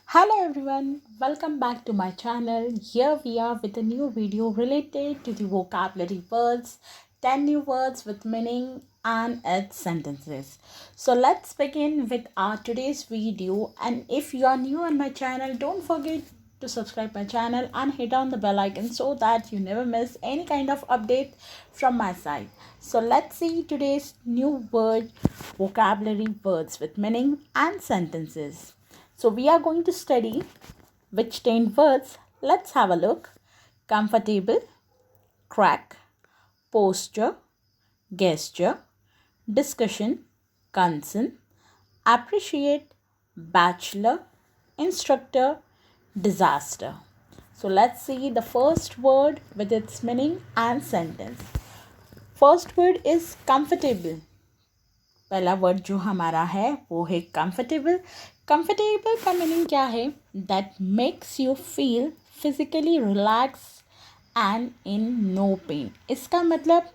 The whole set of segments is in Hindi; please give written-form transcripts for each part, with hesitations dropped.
Hello everyone, welcome back to my channel. Here we are with a new video related to the vocabulary words, 10 new words with meaning and its sentences. So let's begin with our today's video, and if you are new on my channel, don't forget to subscribe my channel and hit on the bell icon so that you never miss any kind of update from my side. So let's see today's new word vocabulary words with meaning and sentences. So we are going to study which 10 words. Let's have a look. Comfortable, crack, posture, gesture, discussion, concern, appreciate, bachelor, instructor, disaster. So let's see the first word with its meaning and sentence. First word is comfortable. पहला वर्ड जो हमारा है वो है कंफर्टेबल. कंफर्टेबल का मीनिंग क्या है? That makes you feel physically relax and in no pain. इसका मतलब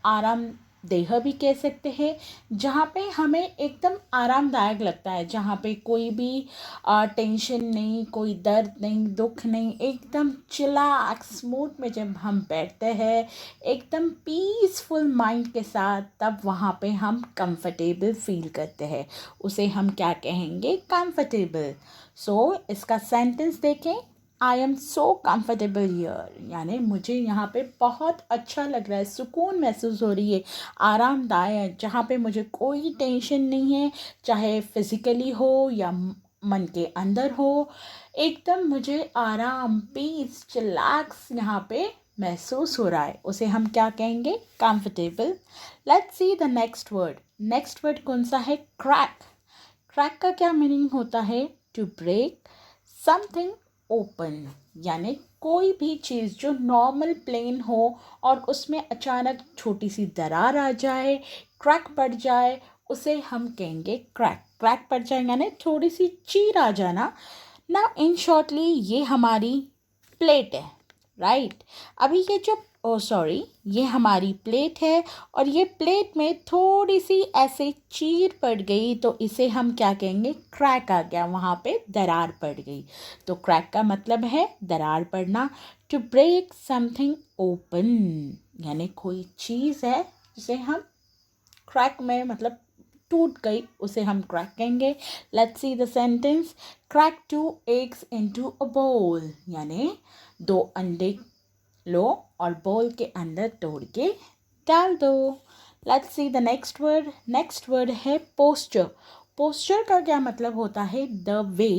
आरामदेह भी कह सकते हैं, जहाँ पे हमें एकदम आरामदायक लगता है, जहाँ पे कोई भी टेंशन नहीं, कोई दर्द नहीं, दुख नहीं, एकदम चिलैक्स मूड में जब हम बैठते हैं एकदम पीसफुल माइंड के साथ, तब वहाँ पे हम कंफर्टेबल फील करते हैं. उसे हम क्या कहेंगे? कंफर्टेबल. सो इसका सेंटेंस देखें. I am so comfortable here, यानी मुझे यहाँ पे बहुत अच्छा लग रहा है, सुकून महसूस हो रही है, आरामदायक, जहाँ पे मुझे कोई टेंशन नहीं है, चाहे फिज़िकली हो या मन के अंदर हो. एकदम मुझे आराम, पीस, चिलैक्स यहाँ पे महसूस हो रहा है. उसे हम क्या कहेंगे? Comfortable. Let's see the next word. Next word कौन सा है? क्रैक. क्रैक का क्या मीनिंग होता है? टू ब्रेक समथिंग ओपन, यानी कोई भी चीज़ जो नॉर्मल प्लेन हो और उसमें अचानक छोटी सी दरार आ जाए, क्रैक पड़ जाए, उसे हम कहेंगे क्रैक. क्रैक पड़ जाए यानी थोड़ी सी चीर आ जाना. ना इन शॉर्टली ये हमारी प्लेट है, राइट. अभी ये जो ये हमारी प्लेट है और ये प्लेट में थोड़ी सी ऐसे चीर पड़ गई, तो इसे हम क्या कहेंगे? क्रैक आ गया, वहाँ पे दरार पड़ गई. तो क्रैक का मतलब है दरार पड़ना. टू ब्रेक समथिंग ओपन, यानी कोई चीज़ है जिसे हम क्रैक में, मतलब टूट गई, उसे हम क्रैक कहेंगे. Let's see the sentence. Crack 2 eggs into a bowl, यानी 2 अंडे लो और बोल के अंदर तोड़ के डाल दो. Let's see the next word. Next word है पोस्चर. पोस्चर का क्या मतलब होता है? The way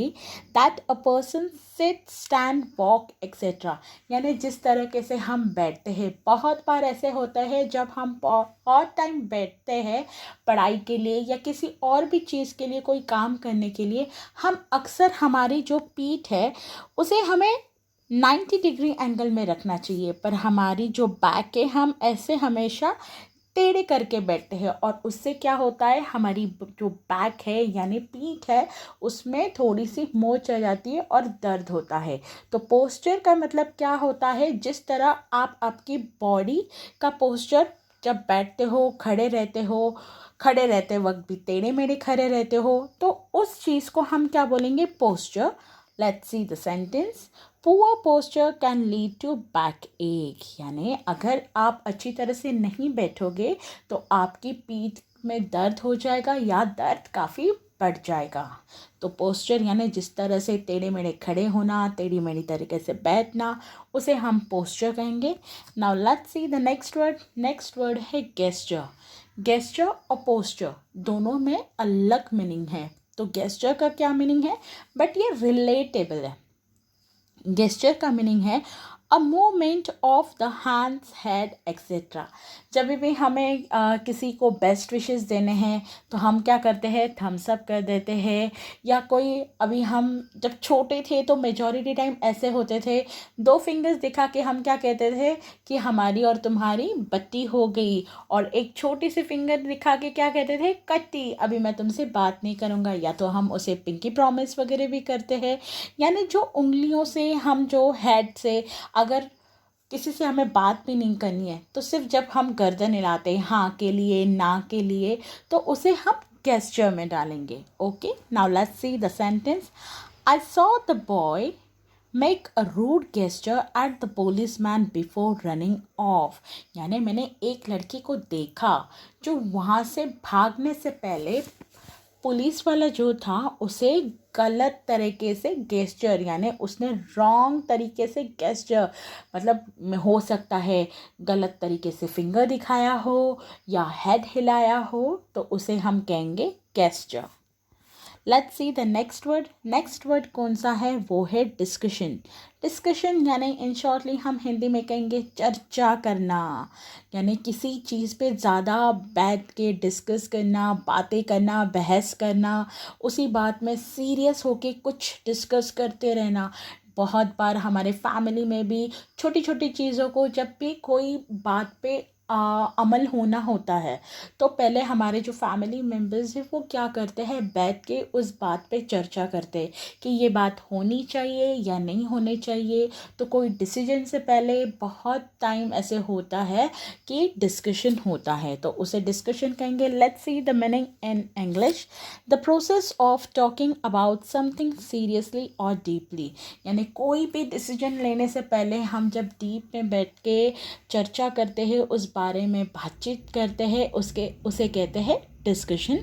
that a person sit, stand, walk etcetera, यानी जिस तरीके से हम बैठते हैं. बहुत बार ऐसे होता है जब हम बहुत टाइम बैठते हैं पढ़ाई के लिए या किसी और भी चीज़ के लिए, कोई काम करने के लिए, हम अक्सर हमारी जो पीठ है उसे हमें 90 डिग्री एंगल में रखना चाहिए, पर हमारी जो बैक है हम ऐसे हमेशा टेढ़े करके बैठते हैं और उससे क्या होता है? हमारी जो बैक है यानी पीठ है उसमें थोड़ी सी मोच आ जाती है और दर्द होता है. तो पोस्चर का मतलब क्या होता है? जिस तरह आप आपकी बॉडी का पोस्चर जब बैठते हो, खड़े रहते वक्त भी टेढ़े मेढ़े खड़े रहते हो, तो उस चीज़ को हम क्या बोलेंगे? Posture. Let's see the sentence. Poor posture can lead to back ache, यानी अगर आप अच्छी तरह से नहीं बैठोगे तो आपकी पीठ में दर्द हो जाएगा या दर्द काफ़ी बढ़ जाएगा. तो पोस्चर यानी जिस तरह से टेढ़े मेढ़े खड़े होना, टेढ़ी मेढ़ी तरीके से बैठना, उसे हम पोस्चर कहेंगे. Now let's see the next word. Next word है गेस्चर. गेस्चर और पोस्चर दोनों में अलग मीनिंग है. तो गेस्चर का क्या मीनिंग है? बट ये रिलेटेबल है. गेस्चर का मीनिंग है a movement of the hands, head etcetera. जब भी हमें किसी को बेस्ट विशेस देने हैं तो हम क्या करते हैं? थम्स अप कर देते हैं. या कोई, अभी हम जब छोटे थे तो मेजॉरिटी टाइम ऐसे होते थे, 2 फिंगर्स दिखा के हम क्या कहते थे कि हमारी और तुम्हारी बत्ती हो गई, और एक छोटी सी फिंगर दिखा के क्या कहते थे? कट्टी, अभी मैं तुमसे बात नहीं करूँगा. या तो हम उसे पिंकी प्रॉमिस वगैरह भी करते हैं, यानी जो उंगलियों से हम, जो हेड से, अगर किसी से हमें बात भी नहीं करनी है तो सिर्फ जब हम गर्दन हिलाते हैं हाँ के लिए, ना के लिए, तो उसे हम गेस्चर में डालेंगे. Okay, now let's see the sentence. I saw the boy make a rude gesture at the policeman before running off. यानी मैंने एक लड़की को देखा जो वहाँ से भागने से पहले पुलिस वाला जो था उसे गलत तरीके से गेस्चर, यानी उसने रॉन्ग तरीके से गेस्चर, मतलब हो सकता है गलत तरीके से फिंगर दिखाया हो या हेड हिलाया हो, तो उसे हम कहेंगे gesture. Let's see the next word. Next word कौन सा है? वो है डिस्कशन. डिस्कशन यानी इन शॉर्टली हम हिंदी में कहेंगे चर्चा करना, यानी किसी चीज़ पे ज़्यादा बैठ के डिस्कस करना, बातें करना, बहस करना, उसी बात में सीरियस होके कुछ डिस्कस करते रहना. बहुत बार हमारे फैमिली में भी छोटी छोटी चीज़ों को, जब भी कोई बात पे अमल होना होता है, तो पहले हमारे जो फैमिली मेम्बर्स हैं वो क्या करते हैं, बैठ के उस बात पे चर्चा करते हैं कि ये बात होनी चाहिए या नहीं होनी चाहिए. तो कोई डिसीजन से पहले बहुत टाइम ऐसे होता है कि डिस्कशन होता है, तो उसे डिस्कशन कहेंगे. Let's see the meaning in English. The process of talking about something seriously और डीपली, यानी कोई भी डिसीजन लेने से पहले हम जब डीप में बैठ के चर्चा करते हैं, उस बारे में बातचीत करते हैं, उसे कहते हैं डिस्कशन.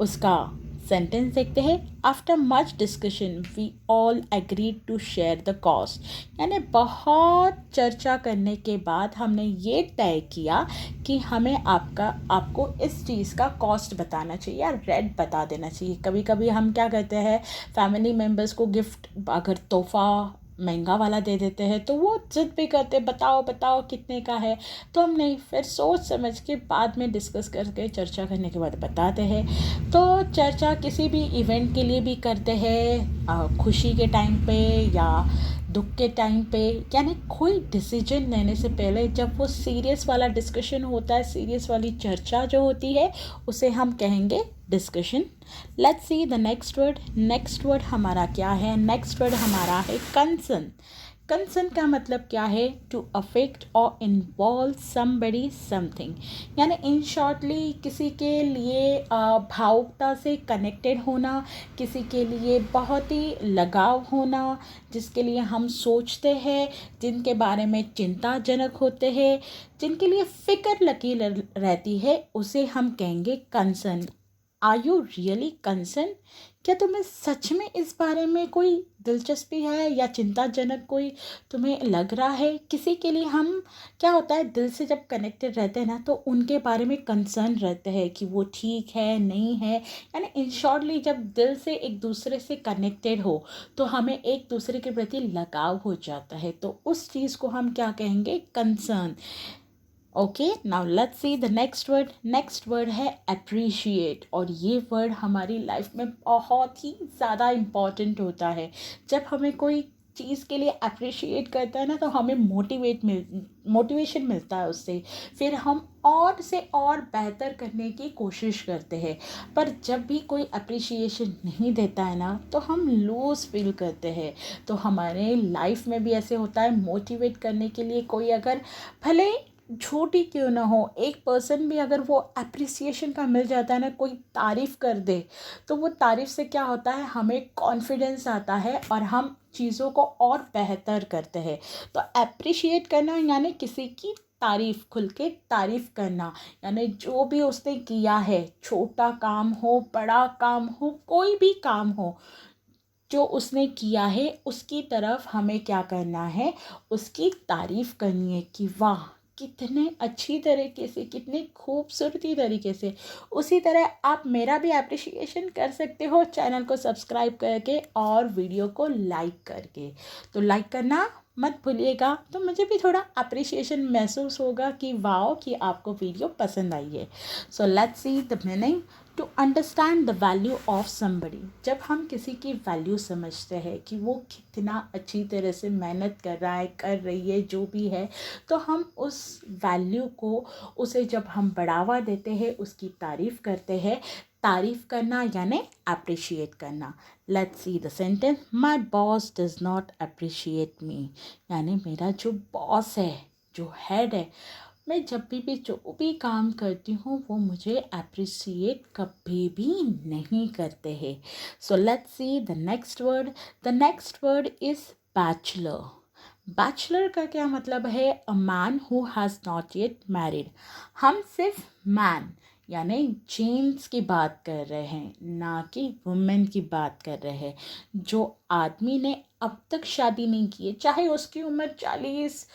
उसका सेंटेंस देखते हैं. After much discussion we all agreed to share the cost, यानी बहुत चर्चा करने के बाद हमने ये तय किया कि हमें आपको इस चीज़ का कॉस्ट बताना चाहिए या रेट बता देना चाहिए. कभी कभी हम क्या करते हैं, फैमिली मेम्बर्स को गिफ्ट अगर तोहफ़ा महंगा वाला दे देते हैं तो वो जिद भी करते, बताओ बताओ कितने का है. तो हम नहीं, फिर सोच समझ के बाद में डिस्कस करके चर्चा करने के बाद बताते हैं. तो चर्चा किसी भी इवेंट के लिए भी करते हैं, खुशी के टाइम पे या दुख के टाइम पे, यानी कोई डिसीजन लेने से पहले जब वो सीरियस वाला डिस्कशन होता है, सीरियस वाली चर्चा जो होती है, उसे हम कहेंगे discussion. Let's see the next word. Next word हमारा क्या है? नेक्स्ट वर्ड हमारा है कंसर्न. कंसर्न का मतलब क्या है? टू अफेक्ट और इन्वॉल्व समबडी समथिंग, यानी इन शॉर्टली किसी के लिए भावुकता से कनेक्टेड होना, किसी के लिए बहुत ही लगाव होना, जिसके लिए हम सोचते हैं, जिनके बारे में चिंताजनक होते हैं, जिनके लिए फ़िक्र लगी रहती है, उसे हम कहेंगे concern. Are you really concern? क्या तुम्हें सच में इस बारे में कोई दिलचस्पी है या चिंताजनक कोई तुम्हें लग रहा है? किसी के लिए हम क्या होता है, दिल से जब कनेक्टेड रहते हैं ना, तो उनके बारे में कंसर्न रहते हैं कि वो ठीक है नहीं है. यानी इन शॉर्टली जब दिल से एक दूसरे से कनेक्टेड हो तो हमें एक दूसरे के प्रति लगाव हो जाता है, तो उस चीज़ को हम क्या कहेंगे? Concern. Okay, now let's see the next word. Next word है अप्रिशिएट, और ये वर्ड हमारी लाइफ में बहुत ही ज़्यादा इम्पॉर्टेंट होता है. जब हमें कोई चीज़ के लिए अप्रिशिएट करता है ना, तो हमें मोटिवेशन मिलता है उससे, फिर हम और से और बेहतर करने की कोशिश करते हैं. पर जब भी कोई अप्रिशिएशन नहीं देता है ना, तो हम लूज़ फील करते हैं. तो हमारे लाइफ में भी ऐसे होता है, मोटिवेट करने के लिए कोई अगर भले छोटी क्यों ना हो, एक पर्सन भी अगर वो अप्रिसिएशन का मिल जाता है ना, कोई तारीफ़ कर दे, तो वो तारीफ़ से क्या होता है, हमें कॉन्फिडेंस आता है और हम चीज़ों को और बेहतर करते हैं. तो अप्रिशिएट करना यानी किसी की तारीफ़, खुल के तारीफ़ करना, यानी जो भी उसने किया है, छोटा काम हो बड़ा काम हो, कोई भी काम हो, जो उसने किया है उसकी तरफ हमें क्या करना है, उसकी तारीफ़ करनी है कि वाह कितने अच्छी तरीके से, कितने खूबसूरती तरीके से. उसी तरह आप मेरा भी अप्रिशिएशन कर सकते हो, चैनल को सब्सक्राइब करके और वीडियो को लाइक करके. तो लाइक करना मत भूलिएगा, तो मुझे भी थोड़ा अप्रिशिएशन महसूस होगा कि वाओ कि आपको वीडियो पसंद आई है. So let's see the meaning. To understand the value of somebody, जब हम किसी की वैल्यू समझते हैं कि वो कितना अच्छी तरह से मेहनत कर रहा है, कर रही है, जो भी है, तो हम उस वैल्यू को, उसे जब हम बढ़ावा देते हैं, उसकी तारीफ़ करते हैं. तारीफ़ करना यानी अप्रिशिएट करना. Let's see the sentence. My boss does not appreciate मी, यानी मेरा जो बॉस है, जो हेड है, मैं जब भी जो भी काम करती हूँ वो मुझे अप्रिसिएट कभी भी नहीं करते हैं. सो let's see the next word. The next word is bachelor. Bachelor का क्या मतलब है? A man who has not yet married. हम सिर्फ मैन यानी जेंट्स की बात कर रहे हैं, ना कि वुमेन की बात कर रहे हैं. जो आदमी ने अब तक शादी नहीं की है, चाहे उसकी उम्र 40,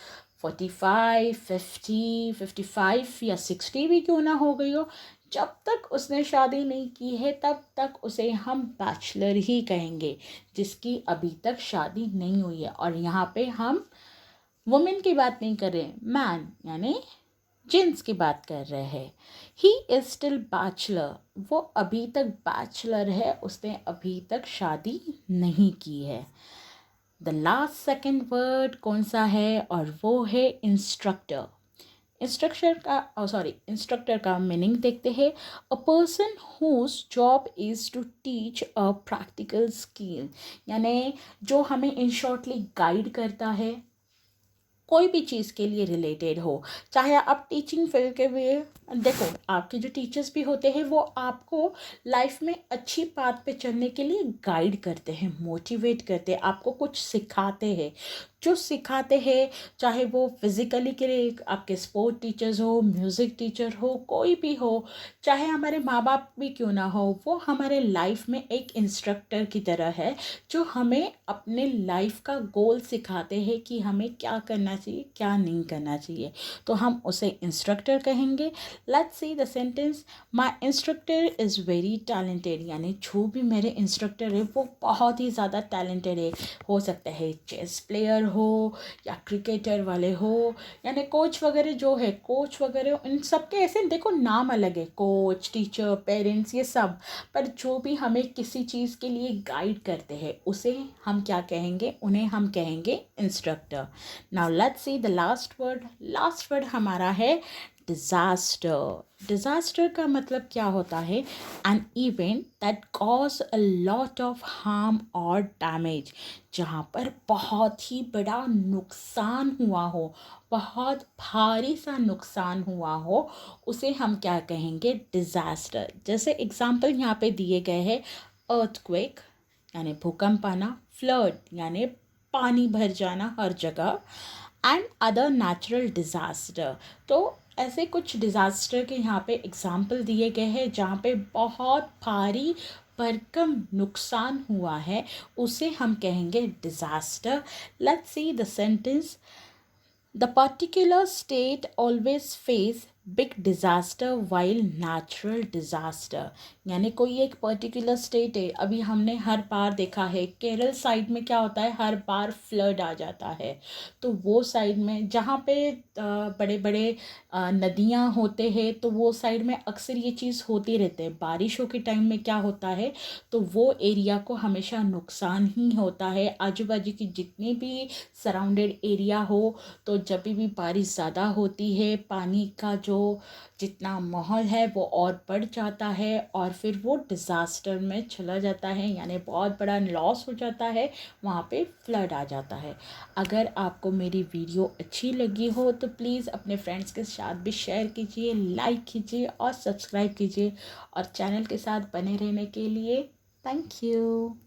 45, 50, 55 या 60 भी क्यों ना हो गई हो, जब तक उसने शादी नहीं की है तब तक उसे हम बैचलर ही कहेंगे, जिसकी अभी तक शादी नहीं हुई है. और यहाँ पे हम वुमेन की बात नहीं कर रहे, मैन यानी जेंट्स की बात कर रहे हैं. He is still bachelor. वो अभी तक बैचलर है, उसने अभी तक शादी नहीं की है. द लास्ट सेकेंड वर्ड कौन सा है? और वो है इंस्ट्रक्टर. इंस्ट्रक्टर का मीनिंग देखते हैं. A person whose job is to teach a practical skill. यानी जो हमें इन शॉर्टली गाइड करता है कोई भी चीज़ के लिए रिलेटेड हो, चाहे आप टीचिंग फील्ड के भी. देखो, आपके जो टीचर्स भी होते हैं वो आपको लाइफ में अच्छी पाथ पे चलने के लिए गाइड करते हैं, मोटिवेट करते हैं, आपको कुछ सिखाते हैं. जो सिखाते हैं, चाहे वो फिज़िकली के लिए आपके स्पोर्ट टीचर्स हो, म्यूज़िक टीचर हो, कोई भी हो, चाहे हमारे माँ बाप भी क्यों ना हो, वो हमारे लाइफ में एक इंस्ट्रक्टर की तरह है जो हमें अपने लाइफ का गोल सिखाते हैं कि हमें क्या करना चाहिए, क्या नहीं करना चाहिए. तो हम उसे इंस्ट्रक्टर कहेंगे. Let's see the sentence. My instructor is very talented. यानी जो भी मेरे इंस्ट्रक्टर है वो बहुत ही ज़्यादा टैलेंटेड है. हो सकता है चेस प्लेयर हो या क्रिकेटर वाले हो, यानी कोच वगैरह जो है, कोच वगैरह इन सब के ऐसे देखो नाम अलग है, कोच, टीचर, पेरेंट्स, ये सब. पर जो भी हमें किसी चीज़ के लिए गाइड करते हैं उसे हम क्या कहेंगे? उन्हें हम कहेंगे instructor. Now let's see the last word. Last word हमारा है डिज़ास्टर. डिज़ास्टर का मतलब क्या होता है? An event that cause a lot of harm और डैमेज. जहाँ पर बहुत ही बड़ा नुकसान हुआ हो, बहुत भारी सा नुकसान हुआ हो, उसे हम क्या कहेंगे? डिज़ास्टर. जैसे एग्जांपल यहाँ पे दिए गए हैं. अर्थक्वेक यानी भूकंप आना, फ्लड यानी पानी भर जाना हर जगह, एंड अदर नेचुरल डिज़ास्टर. तो ऐसे कुछ डिज़ास्टर के यहाँ पे एग्जाम्पल दिए गए हैं जहाँ पे बहुत भारी भरकम नुकसान हुआ है, उसे हम कहेंगे disaster. Let's see the sentence. The particular state always face big disaster while natural disaster. यानी कोई एक पर्टिकुलर स्टेट है, अभी हमने हर बार देखा है केरल साइड में क्या होता है, हर बार फ्लड आ जाता है. तो वो साइड में जहाँ पे बड़े बड़े नदियाँ होते हैं, तो वो साइड में अक्सर ये चीज़ होती रहती है. बारिशों के टाइम में क्या होता है, तो वो एरिया को हमेशा नुकसान ही होता है. आजू बाजू की जितनी भी सराउंडेड एरिया हो, तो जब भी बारिश ज़्यादा होती है, पानी का जो जितना माहौल है वो और बढ़ जाता है और फिर वो डिज़ास्टर में चला जाता है, यानी बहुत बड़ा लॉस हो जाता है, वहाँ पे फ्लड आ जाता है. अगर आपको मेरी वीडियो अच्छी लगी हो तो प्लीज़ अपने फ्रेंड्स के साथ भी शेयर कीजिए, लाइक कीजिए और सब्सक्राइब कीजिए. और चैनल के साथ बने रहने के लिए थैंक यू.